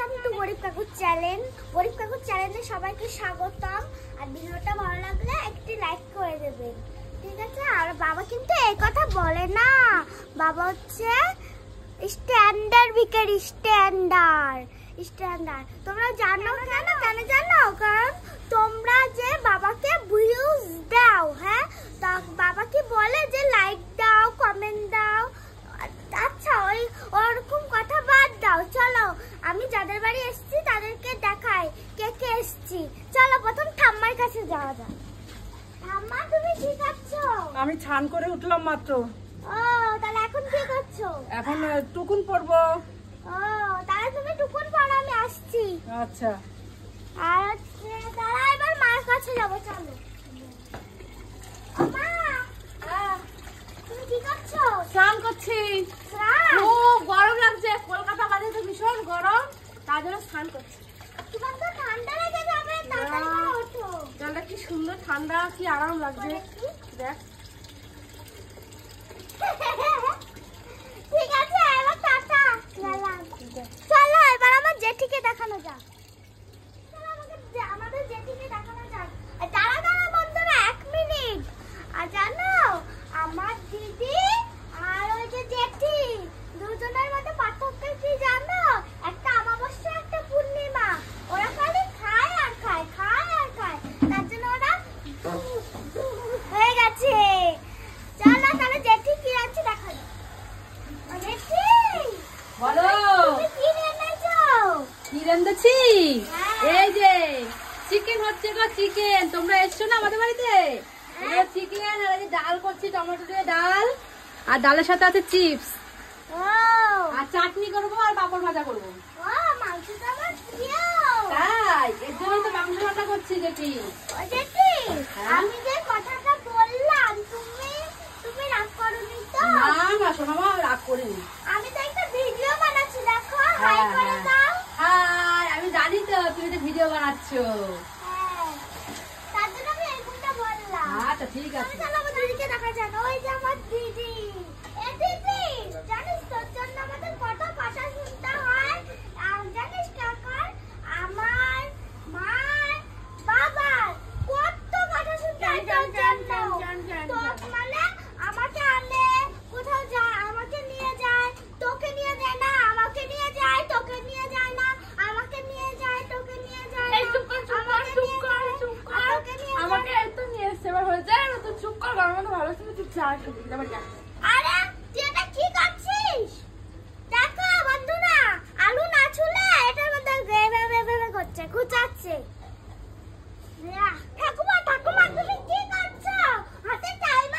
Welcome to গরিব কাকুর channel. গরিব কাকুর চ্যানেলে সবাইকে স্বাগতম। আর ভিডিওটা ভালো লাগলে একটি লাইক করে দেবেন, ঠিক আছে? আর বাবা কিন্তু এই কথা বলে না, বাবা হচ্ছে স্ট্যান্ডার্ড ভিখারি, স্ট্যান্ডার্ড। তোমরা জানো কেন জানো? কারণ তোমরা যে বাবাকে ভিউজ দাও, হ্যাঁ, তা বাবা কি বলে যে লাইক দাও, কমেন্ট দাও। আচ্ছা, ওরকম কথা বাদ দাও, চলো আমি যাদের বাড়ি এসেছি তাদেরকে দেখাই কে কে এসেছি। চলো প্রথম ঠাম্মার কাছে যাওয়া যাক। ঠাম্মা, তুমি কি করছো? আমি স্নান করে উঠলাম মাত্র। ও, তাহলে এখন কি করছো? এখন টুকুন পরবো। ও, তাহলে তুমি টুকুন পরো, আমি আসছি। আচ্ছা। আর তারা এবার মার কাছে যাবো, চলো। মা, তুমি কি করছো? স্নান করছি। ও গরম লাগছে, কলকাতা বাজে তো ভীষণ গরম, তার জন্য স্নান করছি। তোমার তো ঠান্ডা লেগে যাবে, তাড়াতাড়ি করে ওঠো। জলটা কি সুন্দর ঠান্ডা, কি আরাম লাগছে দেখ। ঠিক আছে, এবার টাটা। চলো এবার আমার জেঠিকে দেখানো যাক। চলো আমাদের জেঠিকে দেখানো যাক। দাঁড়া বন্ধুরা, 1 মিনিট। আর জানো, আমার দিদি আর ওই যে জেঠি দুজনের মধ্যে পার্থক্য কি জানো? একটা অমাবস্যা, একটা পূর্ণিমা। ওরা খালি খায় আর খায়, তার জন্য ওরা হয়ে গেছে। চলো তাহলে জেঠি কি আছে দেখা যাক। জেঠি বলো, তুমি কি এনেছো? কি রান্নাছি? হ্যাঁ। এই যে চিকেন হচ্ছে গো, চিকেন। তোমরা এসছো না আমাদের বাড়িতে? চিকেন আর এই যে ডাল করছি, টমেটো দিয়ে ডাল, আর ডালের সাথে আছে চিপস, ও, আর চাটনি করবো, আর পাপড় ভাজা করবো। ও, মাংসটা আমার প্রিয়। তাই এর জন্য তো মাংস রান্না করছি জেঠি। ও জেঠি, হ্যাঁ? আমি যে কথাটা বললাম, তুমি রাগ করোনি তো? না সোনামা, রাগ করিনি। আমি তো একটা ভিডিও বানাচ্ছি, দেখো, হাই হ্যাঁ, করে হ্যাঁ। দাও। হাই, আমি জানি তো তুমি তো ভিডিও বানাচ্ছো। হ্যাঁ, তার জন্য আমি এরকমটা বললাম। আচ্ছা ঠিক আমি আছে। চলো আমার দিদিকে দেখা যাক। ওই যে আমার দিদি। এ দিদি, জানিস তোর জন্য আমাদের কত কথা শুনতে হয়? আর জানিস কাকার, আমার মার, বাবার কত কথা শুনতে হয় তোর জন্য। তো মানে আমাকে আনে, কোথাও যায় আমাকে নিয়ে যায়, তোকে নিয়ে যায় না, আমাকে নিয়ে যায়, তোকে নিয়ে যায় না, আমাকে নিয়ে যায়, তোকে নিয়ে যায় না, আমাকে নিয়ে যায়। আমাকে একটু নিয়ে এসছে, এবার হয়েছে তো চুপ কর, গরম মতো ভালো ছিল, তুই চা খেতে দিতে পারি। আরে তুই এটা কি করছিস? দেখো বন্ধুরা, আলু না ছুলে এটার মধ্যে ভেবে করছে, খুঁচাচ্ছে। ঠাকুমা তুমি কি করছো? হাতে টাইম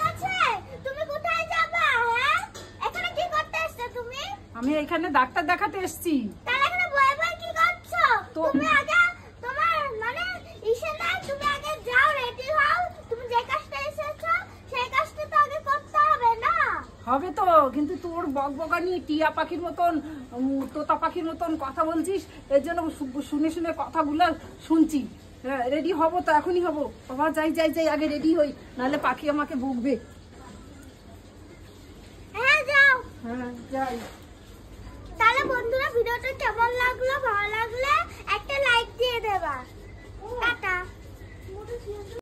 আছে, তুমি কোথায় যাবা? হ্যাঁ, এখানে কি করতে এসছো তুমি? আমি এখানে ডাক্তার দেখাতে এসেছি। তাহলে এখানে বয়ে কি করছো? তো- তুমি আগে তোমার মানে ইসে না, তুমি আগে যাও, রেডি হও। তুমি যে কাজটা এসেছো সেই কাজটা তো আগে করতে হবে না? হবে তো, কিন্তু তোর বকবকানি টিয়া পাখির মতন, তোতা পাখির মতন কথা বলছিস, এর জন্য শুনে কথাগুলো শুনছি। রেডি হবো তো, এখনই হবো। বাবা যাই আগে রেডি হই, নাহলে পাখি আমাকে বকবে। হ্যাঁ যাও। হ্যাঁ যাই। তাহলে বন্ধুরা, ভিডিওটা কেমন লাগলো? ভালো লাগলে একটা লাইক দিয়ে দেবা। টাটা।